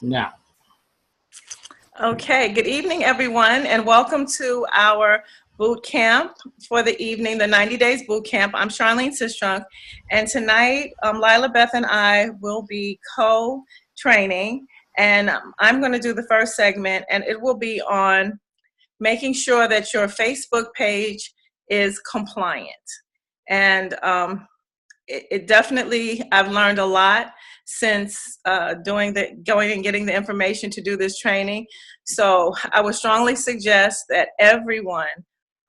Now, Okay, good evening, everyone, and welcome to our boot camp for the evening, the 90 Days Boot Camp. I'm Charlene Sistrunk, and tonight, Lila Beth and I will be co-training, and I'm going to do the first segment, and it will be on making sure that your Facebook page is compliant. And it definitely, I've learned a lot since going and getting the information to do this training. So I would strongly suggest that everyone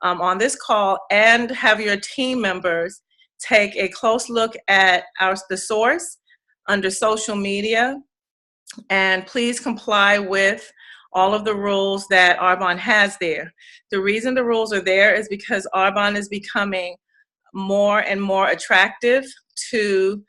on this call and have your team members take a close look at the source under social media, and please comply with all of the rules that Arbonne has there. The reason the rules are there is because Arbonne is becoming more and more attractive to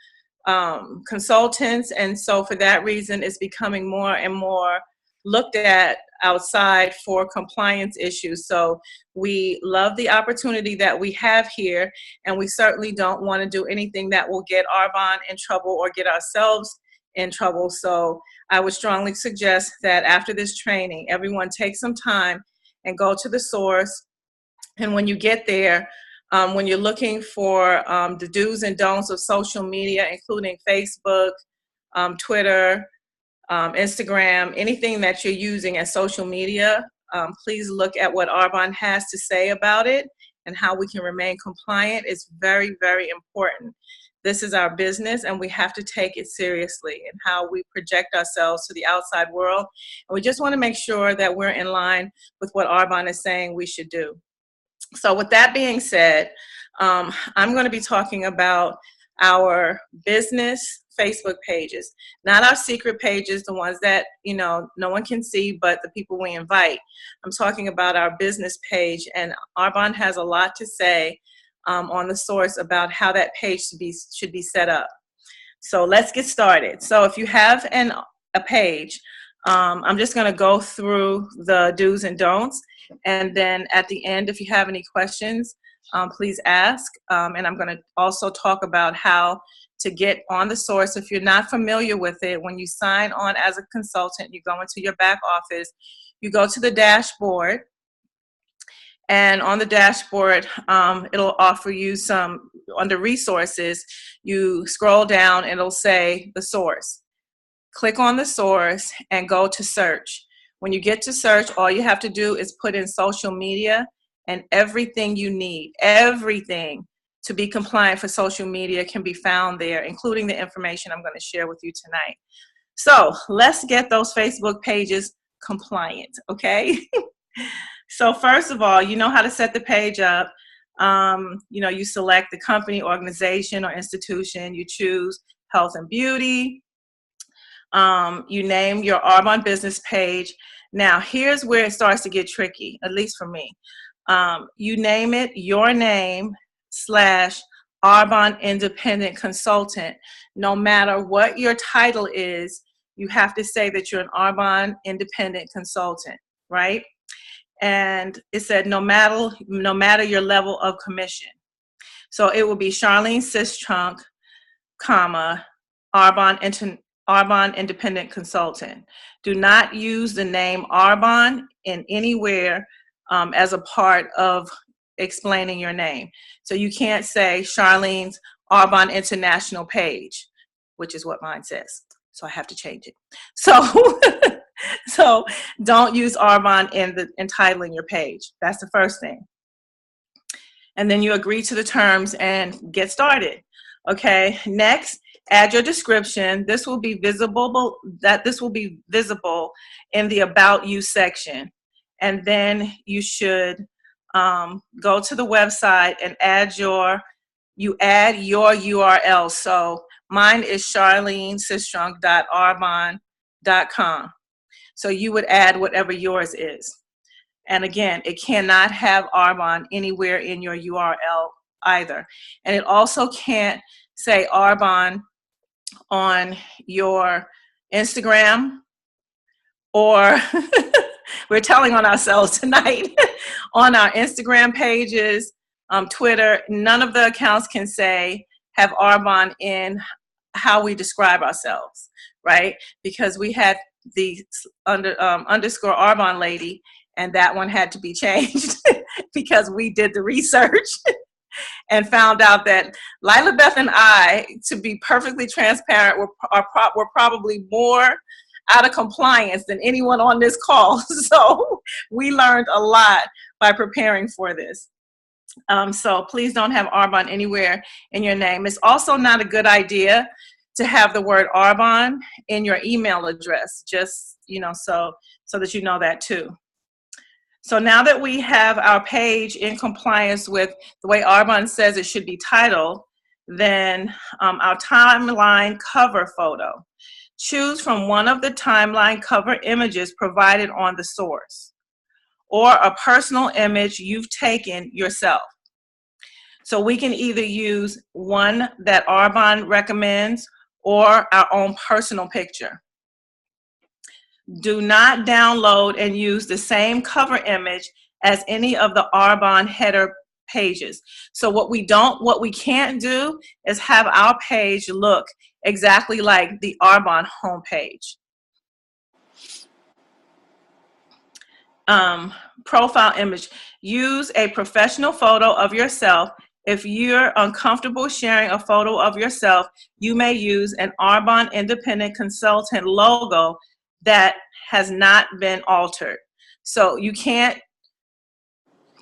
consultants, and so for that reason it's becoming more and more looked at outside for compliance issues. So we love the opportunity that we have here, and we certainly don't want to do anything that will get Arbonne in trouble or get ourselves in trouble. So I would strongly suggest that after this training, everyone take some time and go to the source, and when you get there, when you're looking for the do's and don'ts of social media, including Facebook, Twitter, Instagram, anything that you're using as social media, please look at what Arbonne has to say about it and how we can remain compliant. It's very, very important. This is our business, and we have to take it seriously and how we project ourselves to the outside world. And we just want to make sure that we're in line with what Arbonne is saying we should do. So with that being said, I'm going to be talking about our business Facebook pages, not our secret pages, the ones that, no one can see but the people we invite. I'm talking about our business page, and Arbonne has a lot to say on the source about how that page should be set up. So let's get started. So if you have a page, I'm just going to go through the do's and don'ts. And then at the end, if you have any questions, please ask. And I'm going to also talk about how to get on the source. If you're not familiar with it, when you sign on as a consultant, you go into your back office, you go to the dashboard. And on the dashboard, it'll offer you under resources, you scroll down and it'll say the source. Click on the source and go to search. When you get to search, all you have to do is put in social media, and everything you need, everything to be compliant for social media can be found there, including the information I'm going to share with you tonight. So let's get those Facebook pages compliant, okay? So first of all, you know how to set the page up. You select the company, organization, or institution. You choose health and beauty. You name your Arbonne business page. Now, here's where it starts to get tricky, at least for me. You name it your name / Arbonne Independent Consultant. No matter what your title is, you have to say that you're an Arbonne Independent Consultant, right? And it said no matter your level of commission. So it will be Charlene Sistrunk, Arbonne Independent Consultant. Do not use the name Arbonne in anywhere as a part of explaining your name. So you can't say Charlene's Arbonne International page, which is what mine says. So I have to change it. So don't use Arbonne in titling your page. That's the first thing. And then you agree to the terms and get started. Okay, next, add your description. This will be visible in the About You section. And then you should go to the website and add your URL. So mine is charlenesistrunk.arbonne.com. So you would add whatever yours is. And again, it cannot have Arbonne anywhere in your URL either. And it also can't say Arbonne on your Instagram, or we're telling on ourselves tonight, on our Instagram pages, Twitter. None of the accounts can have Arbonne in how we describe ourselves, right? Because we had the underscore Arbonne lady, and that one had to be changed because we did the research and found out that Lila Beth and I, to be perfectly transparent, were probably more out of compliance than anyone on this call. So we learned a lot by preparing for this. So please don't have Arbonne anywhere in your name. It's also not a good idea to have the word Arbonne in your email address, just, so that you know that too. So now that we have our page in compliance with the way Arbonne says it should be titled, then our timeline cover photo. Choose from one of the timeline cover images provided on the source, or a personal image you've taken yourself. So we can either use one that Arbonne recommends or our own personal picture. Do not download and use the same cover image as any of the Arbonne header pages. So what we can't do is have our page look exactly like the Arbonne homepage. Profile image. Use a professional photo of yourself. If you're uncomfortable sharing a photo of yourself, you may use an Arbonne Independent Consultant logo that has not been altered. So you can't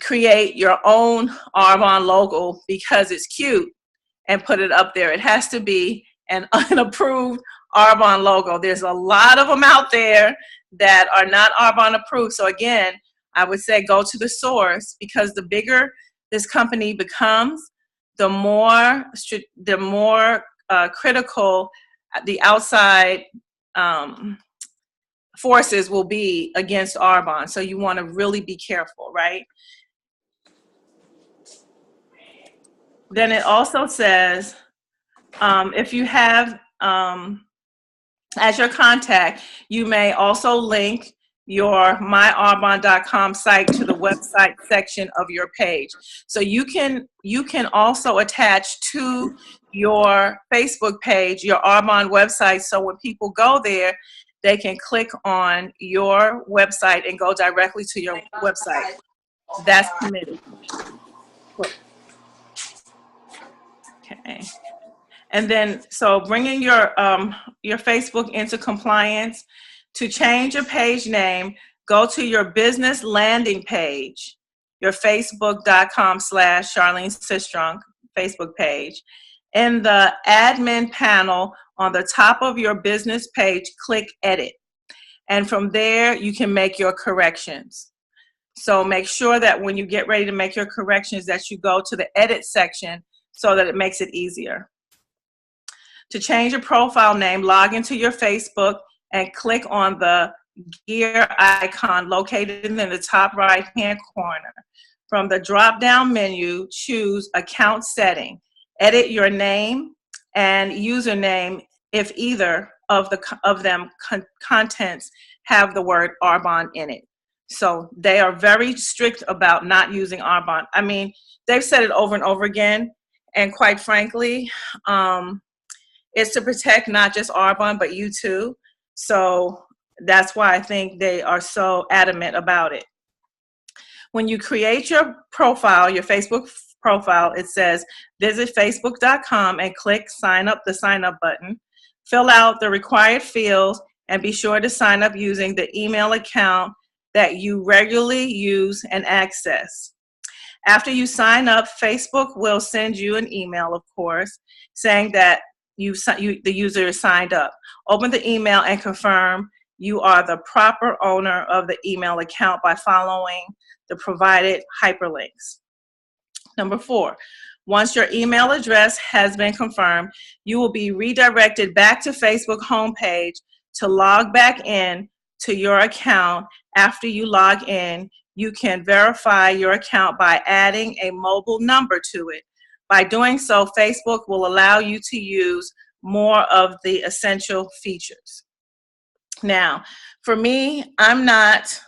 create your own Arbonne logo because it's cute and put it up there. It has to be an unapproved Arbonne logo. There's a lot of them out there that are not Arbonne approved. So again, I would say go to the source, because the bigger this company becomes, the more critical the outside forces will be against Arbonne. So you want to really be careful, right? Then it also says, if you have as your contact, you may also link your myarbonne.com site to the website section of your page. So you can also attach to your Facebook page your Arbonne website, so when people go there, they can click on your website and go directly to your website. That's permitted. Okay. And then, so bringing your Facebook into compliance. To change your page name, go to your business landing page, your facebook.com/Charlene Sistrunk Facebook page. In the admin panel on the top of your business page, click edit. And from there, you can make your corrections. So make sure that when you get ready to make your corrections, that you go to the edit section so that it makes it easier. To change your profile name, log into your Facebook and click on the gear icon located in the top right-hand corner. From the drop-down menu, choose Account Setting. Edit your name and username if either of them contents have the word Arbonne in it. So they are very strict about not using Arbonne. I mean, they've said it over and over again, and quite frankly, it's to protect not just Arbonne, but you too. So that's why I think they are so adamant about it. When you create your profile, your Facebook profile, it says visit facebook.com and click the sign up button. Fill out the required fields and be sure to sign up using the email account that you regularly use and access. After you sign up, Facebook will send you an email, of course, saying that the user is signed up. Open the email and confirm you are the proper owner of the email account by following the provided hyperlinks. Number 4, once your email address has been confirmed, you will be redirected back to Facebook homepage to log back in to your account. After you log in, you can verify your account by adding a mobile number to it. By doing so, Facebook will allow you to use more of the essential features. Now, for me, I'm not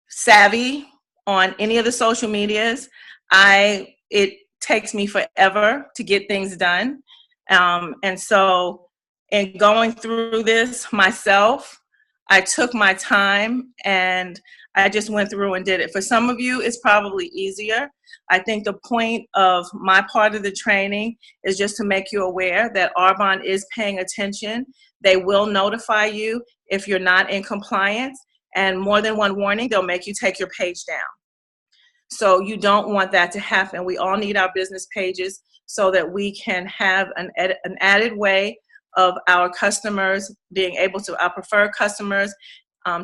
savvy on any of the social medias. It takes me forever to get things done. And so in going through this myself, I took my time and I just went through and did it. For some of you, it's probably easier. I think the point of my part of the training is just to make you aware that Arbonne is paying attention. They will notify you if you're not in compliance, and more than one warning, they'll make you take your page down. So you don't want that to happen. We all need our business pages so that we can have an added way of our customers being able to, our preferred customers,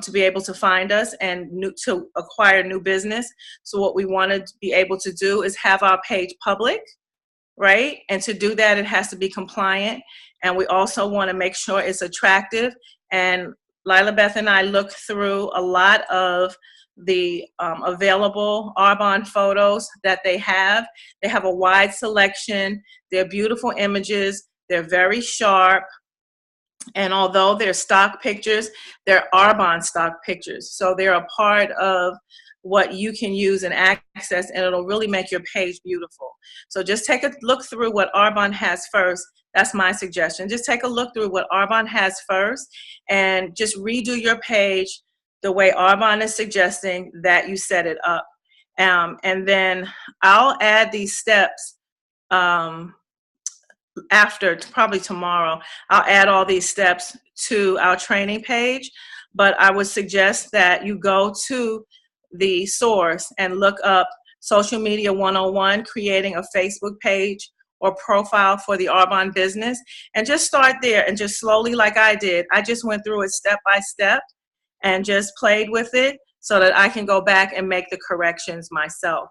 to be able to find us and to acquire new business. So what we want to be able to do is have our page public, right? And to do that, it has to be compliant. And we also want to make sure it's attractive. And Lila Beth and I looked through a lot of the available Arbonne photos that they have. They have a wide selection. They're beautiful images. They're very sharp. And although they're stock pictures, they're Arbonne stock pictures. So they're a part of what you can use and access, and it'll really make your page beautiful. So just take a look through what Arbonne has first. That's my suggestion. Just take a look through what Arbonne has first and just redo your page the way Arbonne is suggesting that you set it up. And then I'll add these steps after, probably tomorrow. I'll add all these steps to our training page, but I would suggest that you go to the source and look up Social Media 101, creating a Facebook page or profile for the Arbonne business, and just start there and just slowly, like I did. I just went through it step by step and just played with it so that I can go back and make the corrections myself.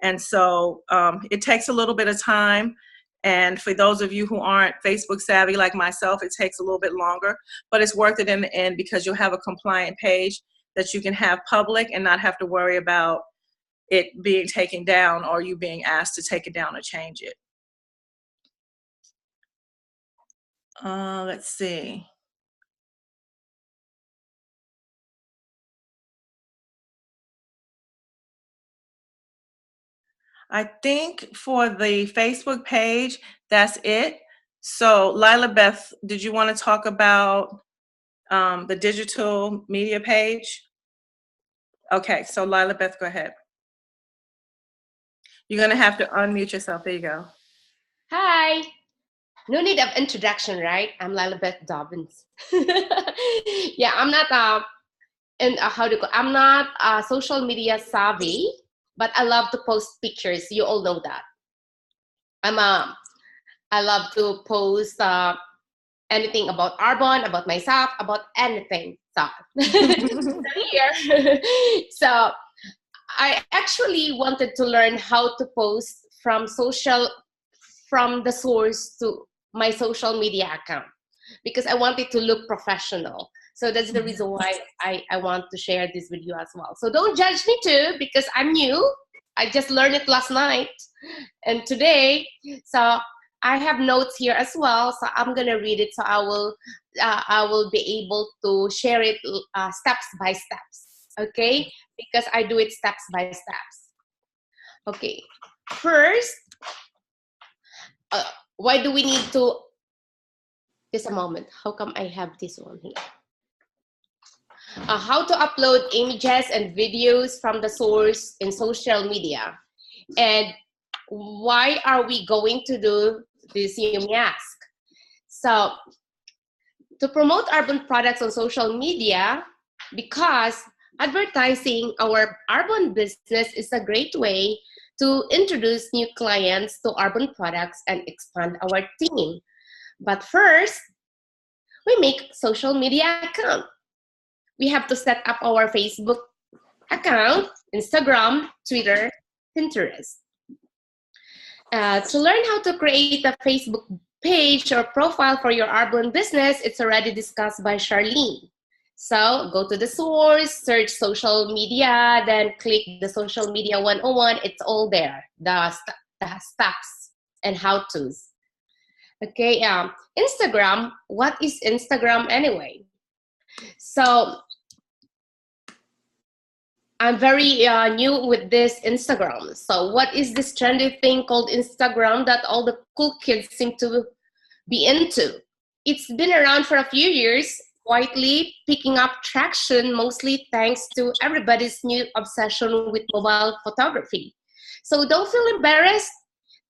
And so it takes a little bit of time. And for those of you who aren't Facebook savvy like myself, it takes a little bit longer, but it's worth it in the end because you'll have a compliant page that you can have public and not have to worry about it being taken down or you being asked to take it down or change it. Let's see. I think for the Facebook page, that's it. So Lila Beth, did you want to talk about the digital media page? Okay, so Lila Beth, go ahead. You're going to have to unmute yourself. There you go. Hi. No need of introduction, right? I'm Lila Beth Dobbins. Yeah, I'm not I'm not social media savvy, but I love to post pictures. You all know that. I love to post anything about Arbonne, about myself, about anything. So here. So I actually wanted to learn how to post from the source to my social media account because I want it to look professional. So that's the reason why I want to share this with you as well. So don't judge me too because I'm new. I just learned it last night and today. So I have notes here as well. So I'm gonna read it. So I will be able to share it steps by steps. Okay, because I do it steps by steps. Okay, first, why do we need to? Just a moment. How come I have this one here? How to upload images and videos from the source in social media. And why are we going to do this, you may ask? So, to promote Arbonne products on social media, because advertising our Arbonne business is a great way to introduce new clients to Arbonne products and expand our team. But first, we make social media account. We have to set up our Facebook account, Instagram, Twitter, Pinterest. To learn how to create a Facebook page or profile for your Arbonne business, it's already discussed by Charlene. So go to the source, search social media, then click the social media 101. It's all there, the steps and how-tos. Okay, Instagram, what is Instagram anyway? So I'm very new with this Instagram. So what is this trendy thing called Instagram that all the cool kids seem to be into? It's been around for a few years, quietly picking up traction, mostly thanks to everybody's new obsession with mobile photography. So don't feel embarrassed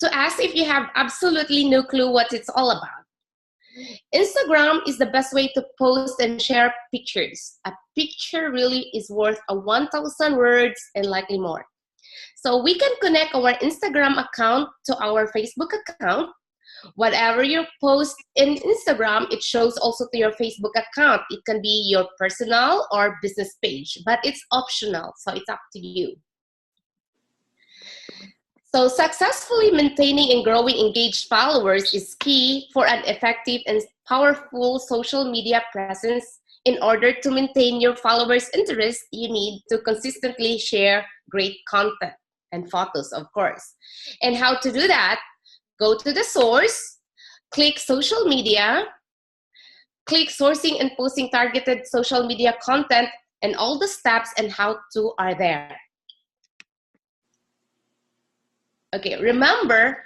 to ask if you have absolutely no clue what it's all about. Instagram is the best way to post and share pictures. A picture really is worth a 1,000 words and likely more. So we can connect our Instagram account to our Facebook account. Whatever you post in Instagram, it shows also to your Facebook account. It can be your personal or business page, but it's optional, so it's up to you. So successfully maintaining and growing engaged followers is key for an effective and powerful social media presence. In order to maintain your followers' interest, you need to consistently share great content and photos, of course. And how to do that? Go to the source, click social media, click sourcing and posting targeted social media content, and all the steps and how to are there. Okay, remember,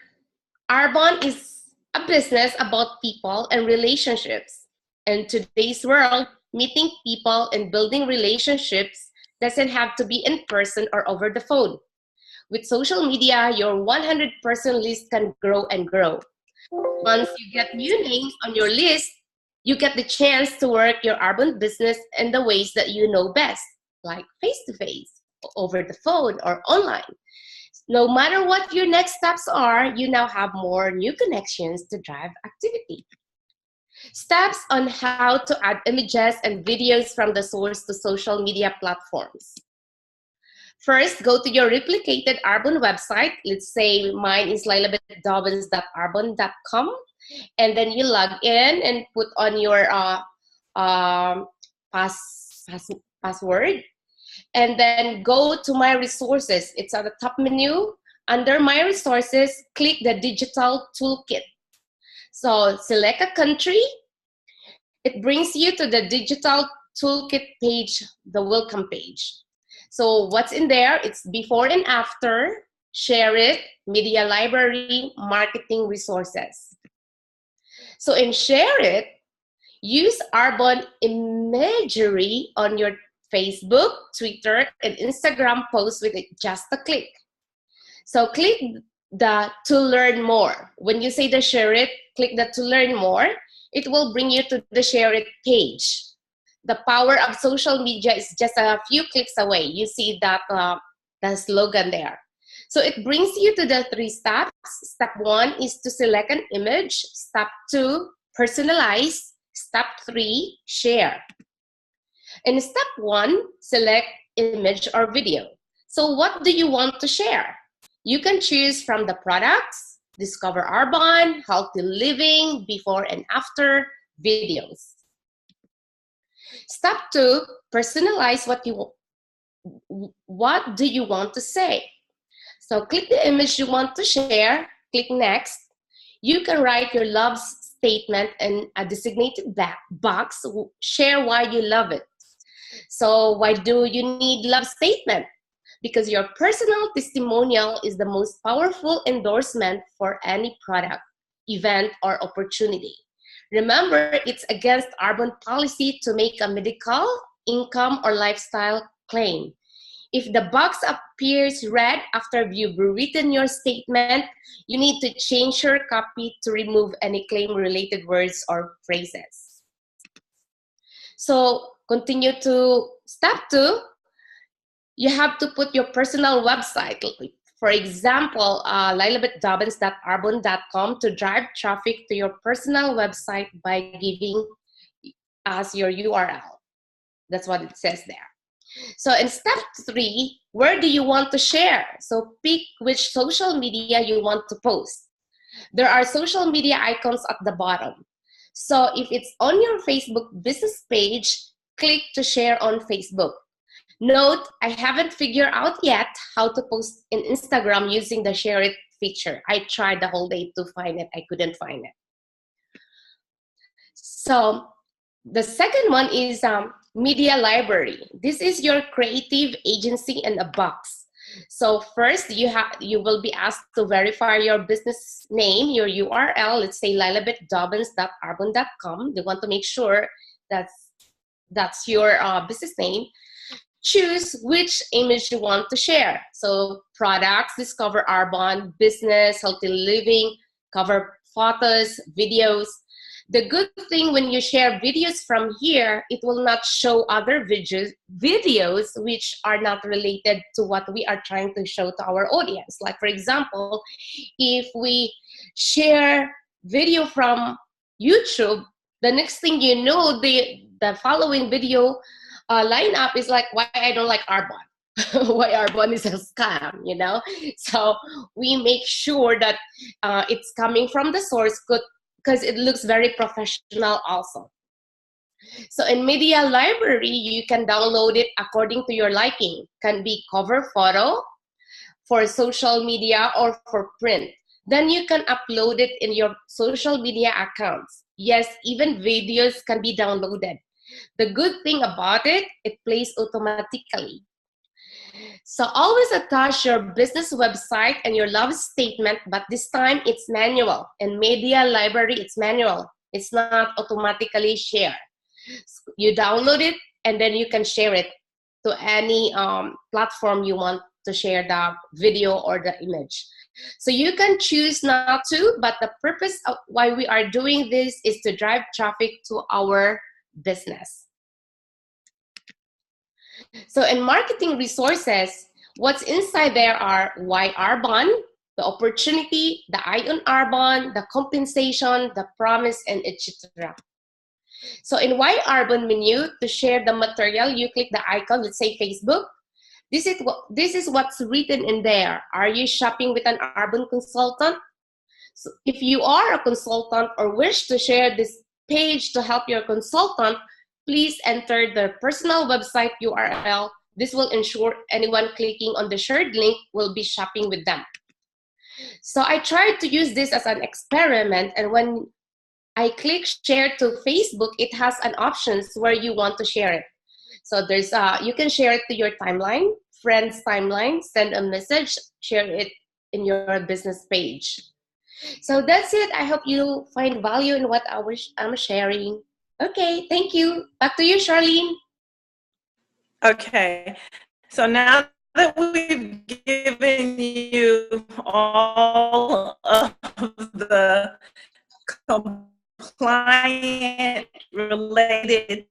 Arbonne is a business about people and relationships. In today's world, meeting people and building relationships doesn't have to be in person or over the phone. With social media, your 100% list can grow and grow. Once you get new names on your list, you get the chance to work your Arbonne business in the ways that you know best, like face-to-face, over the phone, or online. No matter what your next steps are, you now have more new connections to drive activity. Steps on how to add images and videos from the source to social media platforms. First, go to your replicated Arbonne website. Let's say mine is lilabethdobbins.arbonne.com. And then you log in and put on your password. And then go to My Resources. It's at the top menu. Under My Resources, click the Digital Toolkit. So select a country. It brings you to the Digital Toolkit page, the welcome page. So what's in there? It's before and after, share it, media library, marketing resources. So in share it, use Arbonne imagery on your Facebook, Twitter, and Instagram posts with just a click. So click the to learn more. When you say the share it, click the to learn more. It will bring you to the share it page. The power of social media is just a few clicks away. You see that the slogan there. So it brings you to the 3 steps. Step 1 is to select an image. Step 2, personalize. Step 3, share. In step 1, select image or video. So what do you want to share? You can choose from the products, discover Arbonne, healthy living, before and after, videos. Step 2, personalize what do you want to say? So click the image you want to share, click next. You can write your love statement in a designated box, share why you love it. So why do you need love statement? Because your personal testimonial is the most powerful endorsement for any product, event, or opportunity. Remember, it's against Arbonne policy to make a medical, income, or lifestyle claim. If the box appears red after you've written your statement, you need to change your copy to remove any claim-related words or phrases. So continue to step 2. You have to put your personal website. For example, lilabethdobbins.arbonne.com to drive traffic to your personal website by giving us your URL. That's what it says there. So in step 3, where do you want to share? So pick which social media you want to post. There are social media icons at the bottom. So if it's on your Facebook business page, click to share on Facebook. Note, I haven't figured out yet how to post in Instagram using the share it feature. I tried the whole day to find it. I couldn't find it. So the second one is media library. This is your creative agency in a box. So first, you will be asked to verify your business name, your URL. Let's say lilibetdobbins.arbonne.com. They want to make sure that's your business name. Choose which image you want to share. So products, discover Arbonne, business, healthy living, cover photos, videos. The good thing when you share videos from here, it will not show other videos which are not related to what we are trying to show to our audience. Like for example, if we share video from YouTube, the next thing you know, the following video lineup is like, why I don't like Arbonne. Why Arbonne is a scam, you know? So we make sure that it's coming from the source code, because it looks very professional also. So in media library, you can download it according to your liking. Can be cover photo for social media or for print. Then you can upload it in your social media accounts. Yes, even videos can be downloaded. The good thing about it, it plays automatically. So always attach your business website and your love statement, but this time it's manual. In media library, it's manual. It's not automatically shared. You download it and then you can share it to any platform you want to share the video or the image. So you can choose not to, but the purpose of why we are doing this is to drive traffic to our business. So in marketing resources, what's inside there are why Arbonne, the opportunity, the eye on Arbonne, the compensation, the promise, and etc. So in why Arbonne menu, to share the material, you click the icon, let's say Facebook. This is what's written in there. Are you shopping with an Arbonne consultant? So if you are a consultant or wish to share this page to help your consultant, please enter their personal website URL. This will ensure anyone clicking on the shared link will be shopping with them. So I tried to use this as an experiment, and when I click share to Facebook, it has an options where you want to share it. So there's you can share it to your timeline, friends timeline, send a message, share it in your business page. So that's it. I hope you find value in what I'm sharing. Okay, thank you. Back to you, Charlene. Okay, so now that we've given you all of the compliant related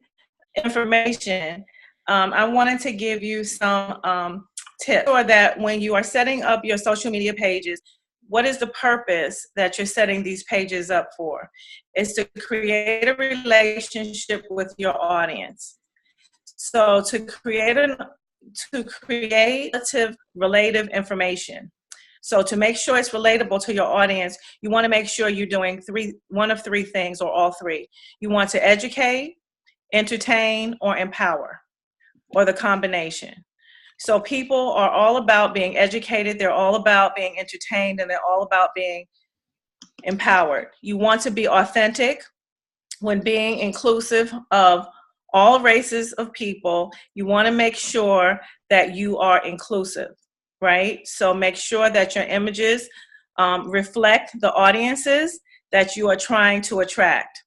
information, I wanted to give you some tips so that when you are setting up your social media pages, what is the purpose that you're setting these pages up for? It's to create a relationship with your audience. So to create relative information. So to make sure it's relatable to your audience, you want to make sure you're doing one of three things, or all three. You want to educate, entertain, or empower, or the combination. So people are all about being educated, they're all about being entertained, and they're all about being empowered. You want to be authentic when being inclusive of all races of people. You want to make sure that you are inclusive, right? So make sure that your images reflect the audiences that you are trying to attract.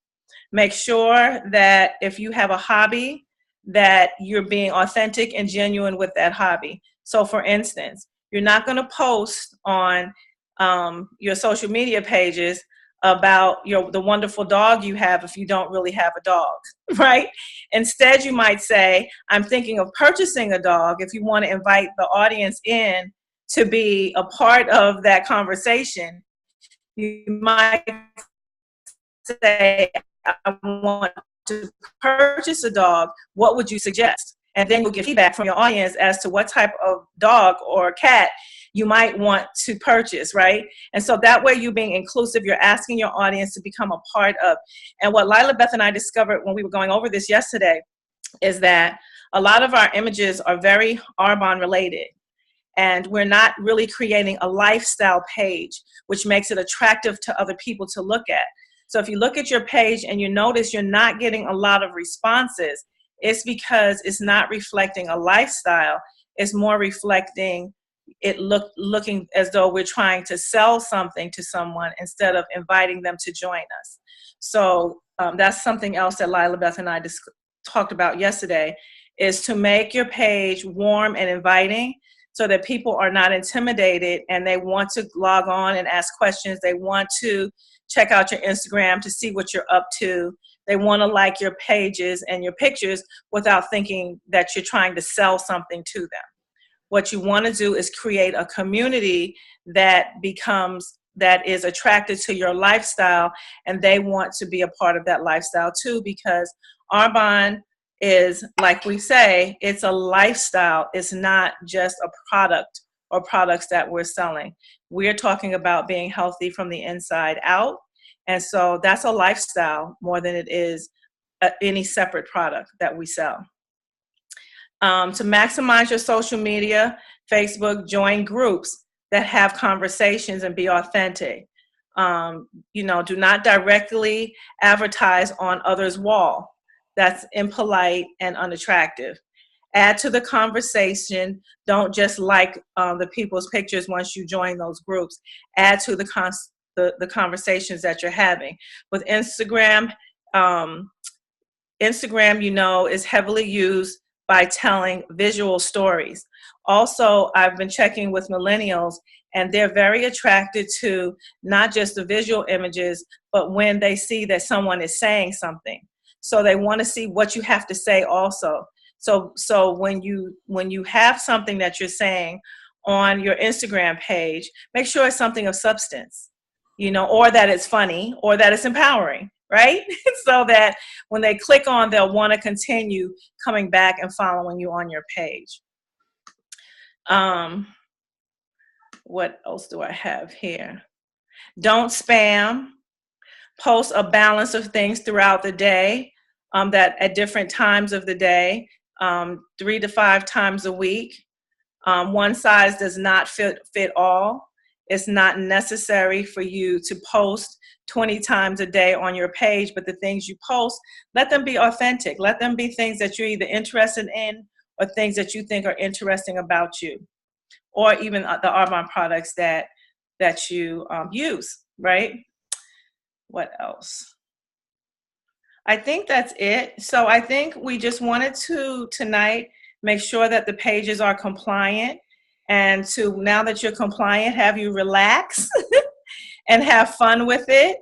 Make sure that if you have a hobby, that you're being authentic and genuine with that hobby. So for instance, you're not going to post on your social media pages about the wonderful dog you have if you don't really have a dog, right? Instead, you might say, I'm thinking of purchasing a dog. If you want to invite the audience in to be a part of that conversation, you might say, I want to purchase a dog. What would you suggest? And then you'll get feedback from your audience as to what type of dog or cat you might want to purchase, right? And so that way you're being inclusive, you're asking your audience to become a part of. And what Lila Beth and I discovered when we were going over this yesterday is that a lot of our images are very Arbonne related. And we're not really creating a lifestyle page, which makes it attractive to other people to look at. So if you look at your page and you notice you're not getting a lot of responses, it's because it's not reflecting a lifestyle. It's more reflecting looking as though we're trying to sell something to someone instead of inviting them to join us. So that's something else that Lila Beth and I talked about yesterday, is to make your page warm and inviting so that people are not intimidated and they want to log on and ask questions. They want to check out your Instagram to see what you're up to. They want to like your pages and your pictures without thinking that you're trying to sell something to them. What you want to do is create a community that is attracted to your lifestyle, and they want to be a part of that lifestyle too, because Arbonne is, like we say, it's a lifestyle. It's not just a product or products that we're selling. We're talking about being healthy from the inside out. And so that's a lifestyle more than it is any separate product that we sell. To maximize your social media, Facebook, join groups that have conversations and be authentic. Do not directly advertise on others' wall. That's impolite and unattractive. Add to the conversation. Don't just like the people's pictures once you join those groups. Add to the conversations that you're having. With Instagram, is heavily used by telling visual stories. Also, I've been checking with millennials, and they're very attracted to not just the visual images, but when they see that someone is saying something. So they want to see what you have to say also. So when you have something that you're saying on your Instagram page, make sure it's something of substance, or that it's funny, or that it's empowering, right? So that when they click on, they'll want to continue coming back and following you on your page. What else do I have here? Don't spam. Post a balance of things throughout the day, that at different times of the day, 3 to 5 times a week. One size does not fit all. It's not necessary for you to post 20 times a day on your page, but the things you post, let them be authentic. Let them be things that you're either interested in or things that you think are interesting about you, or even the Arbonne products that you use, right? What else? I think that's it. So I think we just wanted to tonight make sure that the pages are compliant, and to, now that you're compliant, have you relax and have fun with it.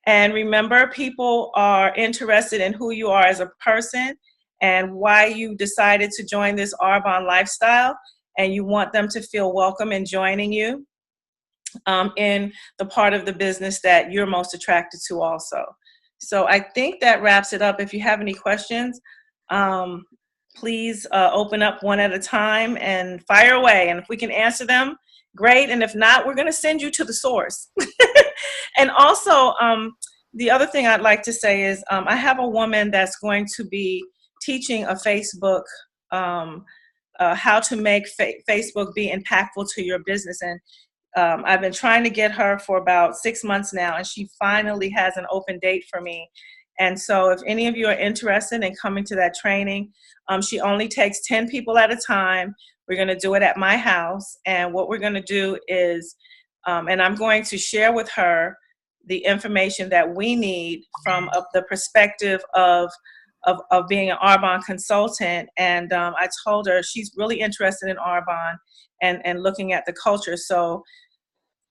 And remember, people are interested in who you are as a person and why you decided to join this Arbonne lifestyle, and you want them to feel welcome in joining you in the part of the business that you're most attracted to also. So I think that wraps it up. If you have any questions, please open up one at a time and fire away. And if we can answer them, great. And if not, we're going to send you to the source. And also, the other thing I'd like to say is I have a woman that's going to be teaching a Facebook, how to make Facebook be impactful to your business. And I've been trying to get her for about 6 months now, and she finally has an open date for me. And so if any of you are interested in coming to that training, she only takes 10 people at a time. We're going to do it at my house. And what we're going to do is, and I'm going to share with her the information that we need from the perspective of being an Arbonne consultant. And I told her she's really interested in Arbonne and looking at the culture. So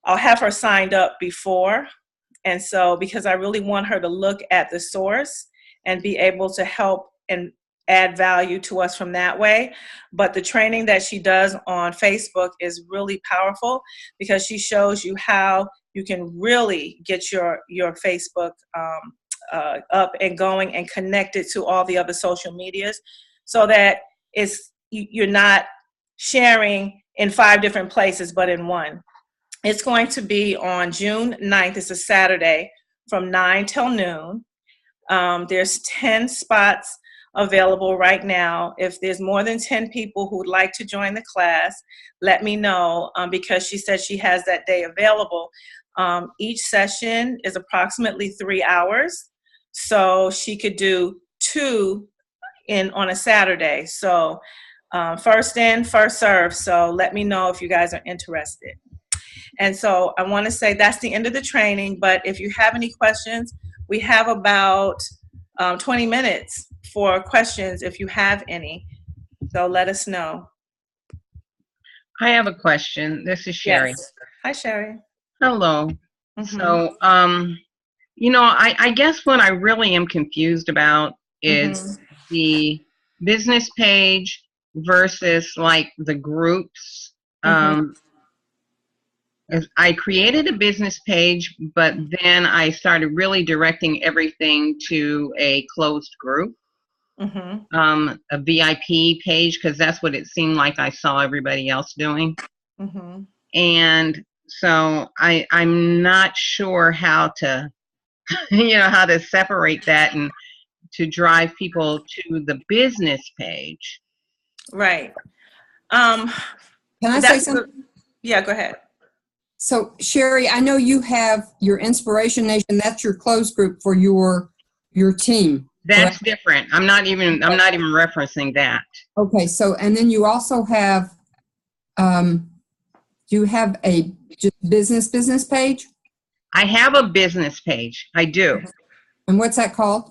I'll have her signed up before. And so, because I really want her to look at the source and be able to help and add value to us from that way. But the training that she does on Facebook is really powerful, because she shows you how you can really get your Facebook up and going and connected to all the other social medias, so that you're not sharing in 5 different places, but in one. It's going to be on June 9th. It's a Saturday from 9 till noon. There's 10 spots available right now. If there's more than 10 people who would like to join the class, let me know, because she said she has that day available. Each session is approximately 3 hours. So she could do 2 on a Saturday. So first in, first served. So let me know if you guys are interested. And so I want to say that's the end of the training. But if you have any questions, we have about 20 minutes for questions if you have any. So let us know. I have a question. This is Sherry. Yes. Hi, Sherry. Hello. Mm-hmm. So, I guess what I really am confused about is the business page versus like the groups. I created a business page, but then I started really directing everything to a closed group, a VIP page, because that's what it seemed like I saw everybody else doing. And so I'm not sure how to, how to separate that and to drive people to the business page. Right. Can I say something? Yeah, go ahead. So, Sherry, I know you have your Inspiration Nation. That's your closed group for your team. That's correct? different. I'm not even referencing that. Okay. So, and then you also have, do you have a just business page? I have a business page. I do. And what's that called?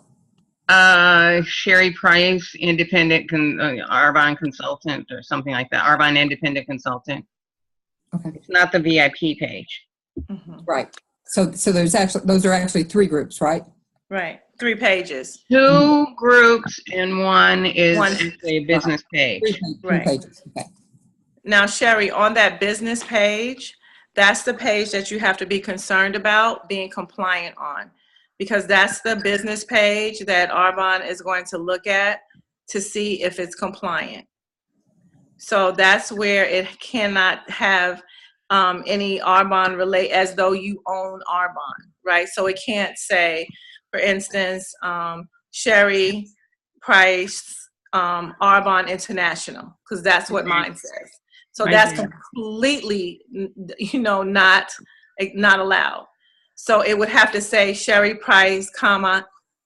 Sherry Price, independent Arbonne consultant or something like that. Arbonne independent consultant. Okay. It's not the VIP page. Right. So those are actually 3 groups, right? Right. 3 pages. 2 groups and one is actually a business page. 3 pages. Okay. Now, Sherry, on that business page, that's the page that you have to be concerned about being compliant on, because that's the business page that Arbonne is going to look at to see if it's compliant. So that's where it cannot have any Arbonne relate as though you own Arbonne, right? So it can't say, for instance, Sherry Price, Arbonne International, because that's what mine says. So that's completely, not allowed. So it would have to say Sherry Price,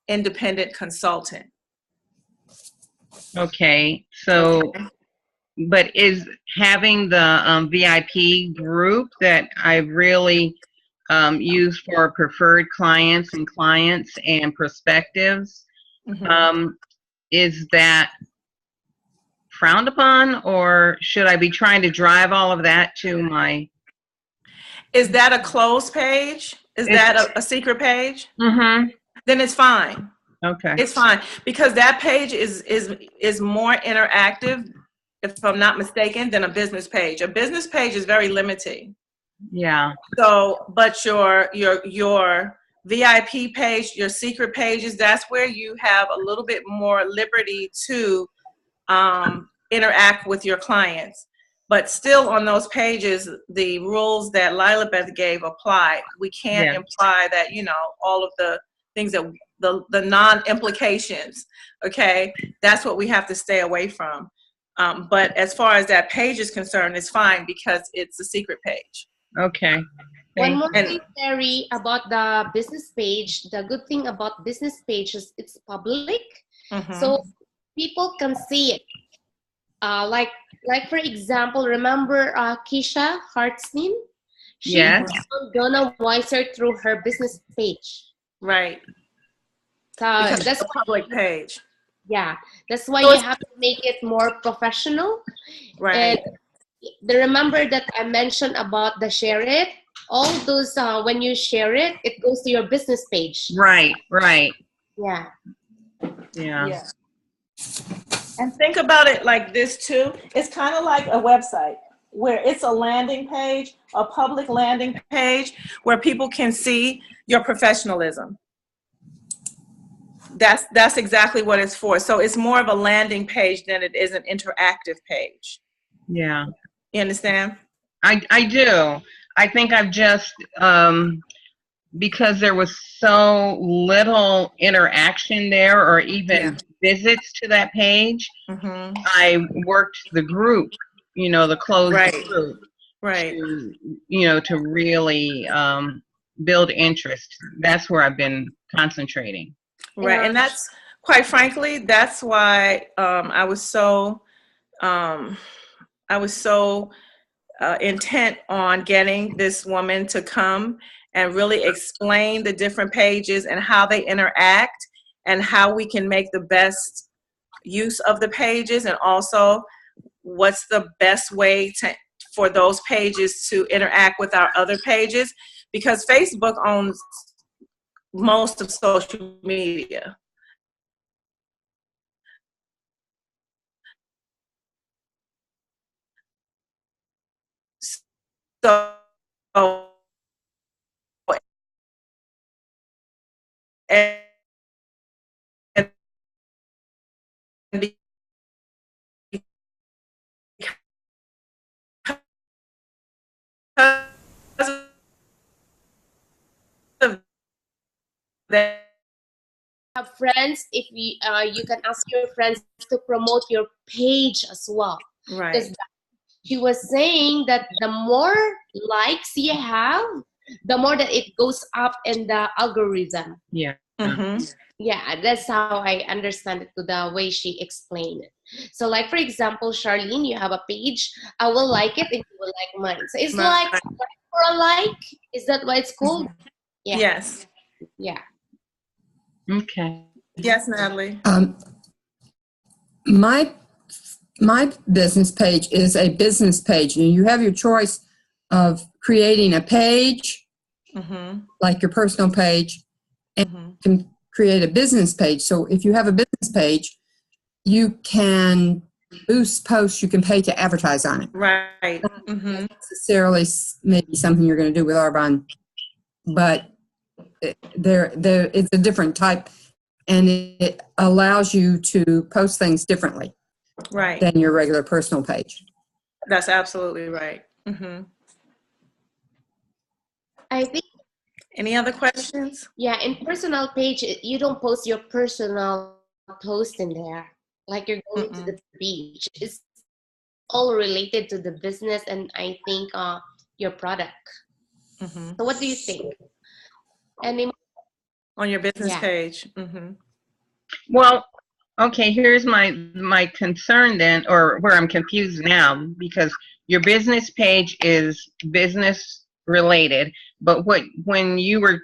independent consultant. Okay. So. But is having the VIP group that I really use for preferred clients and prospectives, is that frowned upon, or should I be trying to drive all of that to my? Is that a closed page? Is that a secret page? Then it's fine. Okay. It's fine, because that page is more interactive, if I'm not mistaken, than a business page. A business page is very limiting. Yeah. So, but your VIP page, your secret pages, that's where you have a little bit more liberty to interact with your clients. But still on those pages, the rules that Lila Beth gave apply. We can't imply that, all of the things that the non-implications, okay? That's what we have to stay away from. But as far as that page is concerned, it's fine because it's a secret page. Okay. One more thing, Terry, about the business page. The good thing about business page is it's public, so people can see it. Like for example, remember Keisha Hartstein? She found Donna Weiser through her business page. Right. So that's a public page. Yeah, that's why you have to make it more professional. Right. And remember that I mentioned about the share it. All those when you share it, it goes to your business page. Right. Yeah. And think about it like this too. It's kind of like a website where it's a landing page, a public landing page where people can see your professionalism. That's exactly what it's for. So it's more of a landing page than it is an interactive page. Yeah. You understand? I do. I think I've just, because there was so little interaction there or even visits to that page, I worked the group, the closed group, to really build interest. That's where I've been concentrating. Right. And that's, quite frankly, that's why I was so I was so intent on getting this woman to come and really explain the different pages and how they interact and how we can make the best use of the pages, and also what's the best way for those pages to interact with our other pages, because Facebook owns most of social media. So, and because of that, Have friends, if you can ask your friends to promote your page as well. right. Because she was saying that the more likes you have, the more that it goes up in the algorithm. Yeah. Mm-hmm. Yeah, that's how I understand it, to the way she explained it. So, like, for example, Charlene, you have a page. I will like it and you will like mine. So it's like for a like. Is that what it's called? Yeah. Yes. Yeah. Okay. Yes, Natalie. My business page is a business page, and you have your choice of creating a page, like your personal page, and you can create a business page. So if you have a business page, you can boost posts. You can pay to advertise on it. Right. Not necessarily maybe something you're going to do with Arbonne, but it's a different type, and it allows you to post things differently. Right. Than your regular personal page. That's absolutely right. I think. Any other questions? Yeah, in personal page, you don't post your personal post in there. Like you're going to the beach. It's all related to the business and I think your product. So what do you think? On your business page. Well, okay, here's my concern then, or where I'm confused now, because your business page is business related, but when you were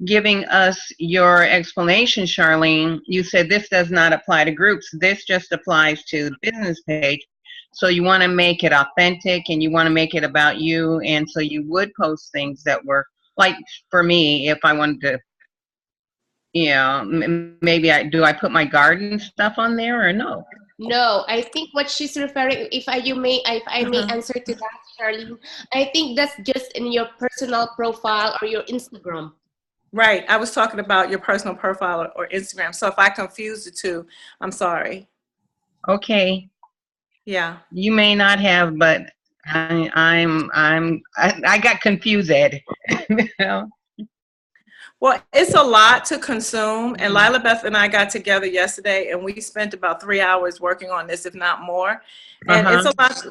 giving us your explanation, Charlene, you said this does not apply to groups. This just applies to the business page. So you want to make it authentic and you want to make it about you, and so you would post things that were, like, for me, if I wanted to, maybe I put my garden stuff on there or no? No, I think what she's referring, if I may answer to that, Charlene, I think that's just in your personal profile or your Instagram. Right. I was talking about your personal profile or Instagram. So if I confused the two, I'm sorry. Okay. Yeah. You may not have, but I got confused, Ed. Well, it's a lot to consume, and Lila Beth and I got together yesterday, and we spent about 3 hours working on this, if not more. And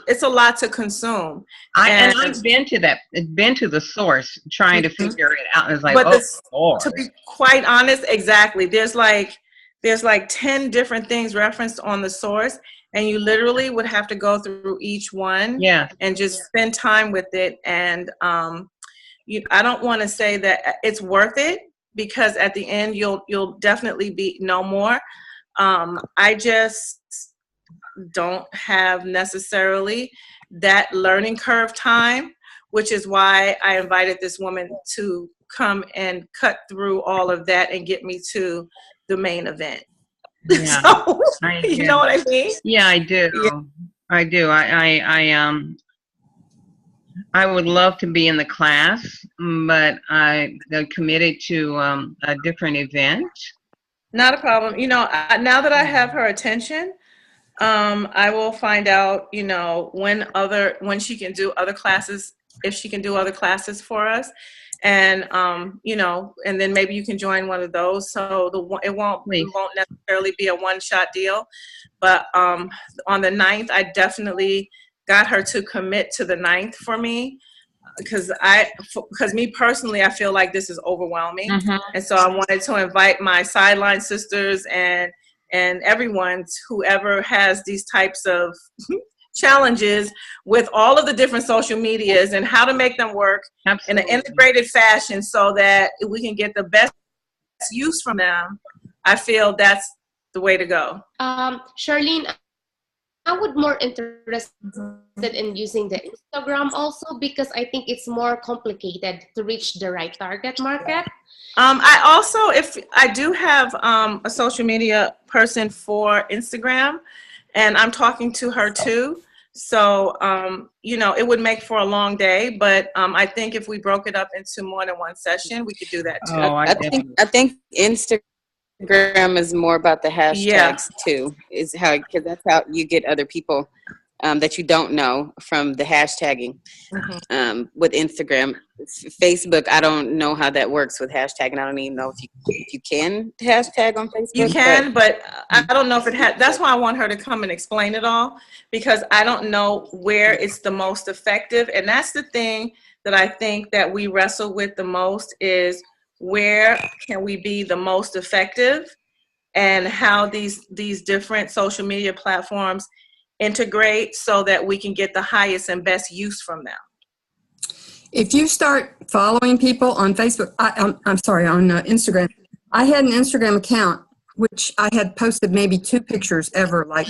it's a lot to consume. And I've been to the source trying to figure it out. And it's like, to be quite honest, exactly. There's like 10 different things referenced on the source, and you literally would have to go through each one and just spend time with it. And I don't want to say that it's worth it, because at the end you'll definitely be no more. I just don't have necessarily that learning curve time, which is why I invited this woman to come and cut through all of that and get me to the main event. Yeah. So, you know what I mean? Yeah, I do. Yeah. I do. I would love to be in the class, but I'm committed to a different event. Not a problem. Now that I have her attention, I will find out, when she can do other classes, if she can do other classes for us. And, and then maybe you can join one of those. So it won't necessarily be a one-shot deal. But on the 9th, I definitely got her to commit to the 9th for me, because me personally, I feel like this is overwhelming. And so I wanted to invite my sideline sisters and and everyone, whoever has these types of challenges with all of the different social medias and how to make them work in an integrated fashion so that we can get the best use from them. I feel that's the way to go. Charlene, I would more interested in using the Instagram also, because I think it's more complicated to reach the right target market. I also, if I do have a social media person for Instagram, and I'm talking to her too. So, it would make for a long day, but I think if we broke it up into more than one session, we could do that too. I think Instagram is more about the hashtags too, because that's how you get other people that you don't know from the hashtagging with Instagram. Facebook, I don't know how that works with hashtagging. I don't even know if you can hashtag on Facebook. You can, but I don't know if it has. That's why I want her to come and explain it all, because I don't know where it's the most effective. And that's the thing that I think that we wrestle with the most is where can we be the most effective, and how these different social media platforms integrate so that we can get the highest and best use from them. If you start following people on Facebook, on Instagram, I had an Instagram account, which I had posted maybe 2 pictures ever, like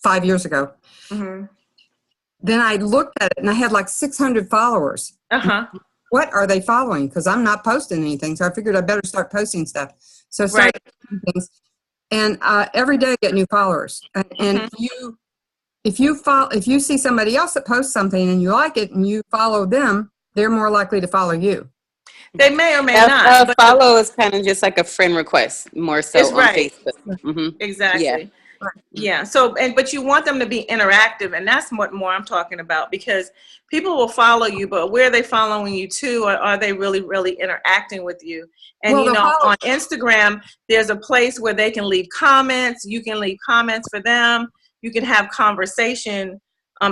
5 years ago. Mm-hmm. Then I looked at it and I had like 600 followers. What are they following? Because I'm not posting anything. So I figured I better start posting stuff. So I started posting things. And every day I get new followers. And if you see somebody else that posts something and you like it and you follow them, they're more likely to follow you. They may or may not. Follow is kind of just like a friend request, more so on Facebook. Exactly. Yeah. Yeah. So, but you want them to be interactive, and that's what more I'm talking about, because people will follow you, but where are they following you to, or are they really, really interacting with you? And on Instagram, there's a place where they can leave comments. You can leave comments for them. You can have conversation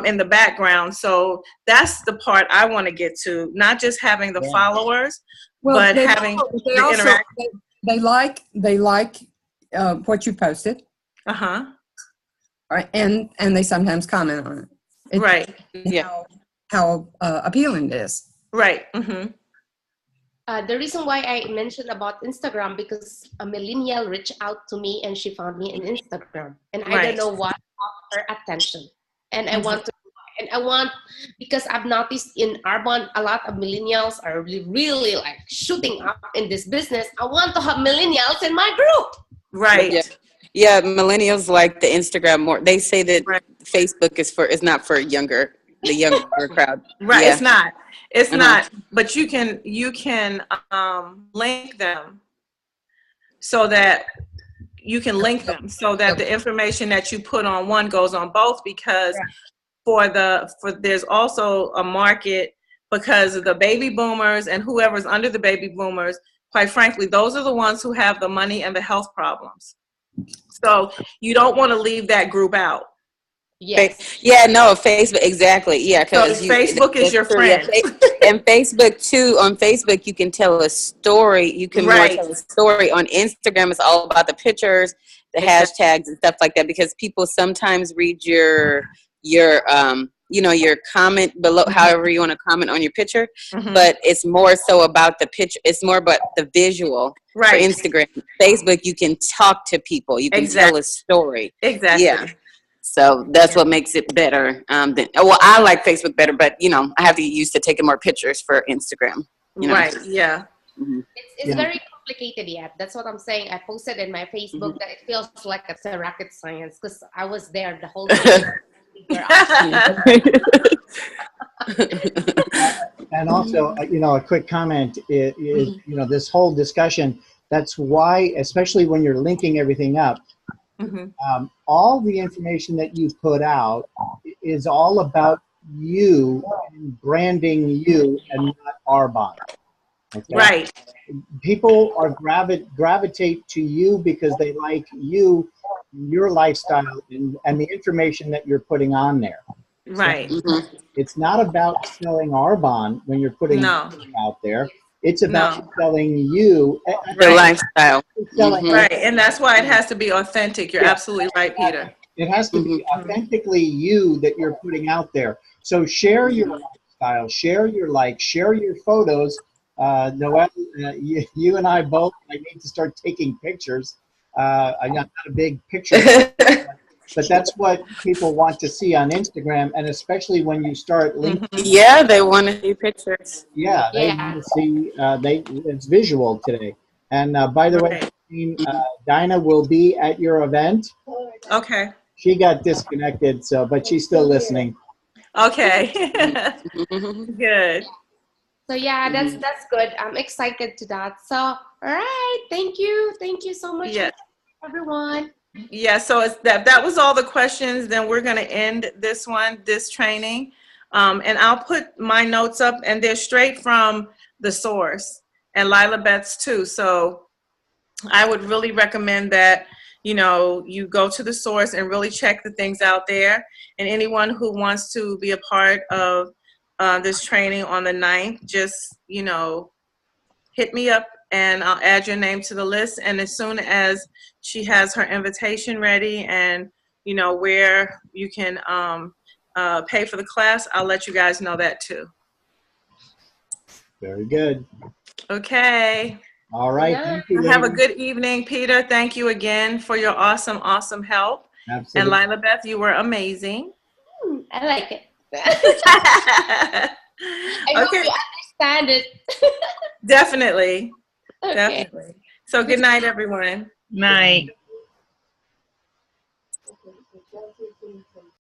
in the background. So that's the part I want to get to, not just having the followers, but having the interaction. They like what you posted. Right, and they sometimes comment on it. It's right. How appealing it is. Right. The reason why I mentioned about Instagram, because a millennial reached out to me and she found me on Instagram, and I don't know what caught her attention, and I want to. And I want, because I've noticed in Arbonne, a lot of millennials are really like shooting up in this business. I want to have millennials in my group. Right. Yeah, millennials like the Instagram more. They say that Facebook is not for the younger crowd. Right. Yeah. It's not. But you can link them so that the information that you put on one goes on both, because there's also a market, because of the baby boomers and whoever's under the baby boomers. Quite frankly, those are the ones who have the money and the health problems. So you don't want to leave that group out. Yes. Yeah, no, Facebook, exactly. Yeah, because Facebook is your friend. And Facebook too, on Facebook you can tell a story. You can more tell a story. On Instagram, it's all about the pictures, the hashtags and stuff like that, because people sometimes read your comment below, however you want to comment on your picture, but it's more so about the picture. It's more about the visual. For Instagram. Facebook, you can talk to people. You can tell a story. Exactly. Yeah. So that's what makes it better. I like Facebook better, but I have to get used to taking more pictures for Instagram. Right. Yeah. It's very complicated yet. That's what I'm saying. I posted in my Facebook that it feels like it's a rocket science, because I was there the whole day. And also, a quick comment is, this whole discussion, that's why, especially when you're linking everything up, all the information that you put out is all about you and branding you and not Arbonne. Okay? Right. People are gravitate to you because they like you, your lifestyle, and the information that you're putting on there. Right. So it's not about selling Arbonne when you're putting it out there. It's about No. selling you. The lifestyle. Selling Right, and that's why it has to be authentic. You're Yeah. absolutely right, Peter. It has to be authentically you that you're putting out there. So share your lifestyle, share your likes, share your photos. Noelle, you and I both, I need to start taking pictures. I'm not a big picture, but that's what people want to see on Instagram, and especially when you start linking. Yeah, they want to see pictures. Yeah, they want to see, it's visual today. And by the way, Dinah will be at your event. Okay. She got disconnected, but she's still listening. Okay. Good. So yeah, that's good. I'm excited to that. So all right, thank you so much, everyone. Yeah, so it's that was all the questions. Then we're going to end this training, and I'll put my notes up, and they're straight from the source, and Lila Beth's too. So I would really recommend that you go to the source and really check the things out there. And anyone who wants to be a part of this training on the 9th, just hit me up and I'll add your name to the list. And as soon as she has her invitation ready and where you can pay for the class, I'll let you guys know that too. Very good. Okay. All right. Thank you, have a good evening, Peter. Thank you again for your awesome help. Absolutely. And Lila Beth, you were amazing. I like it. I hope you understand it. Definitely. Okay. Definitely. So good night, everyone. Night.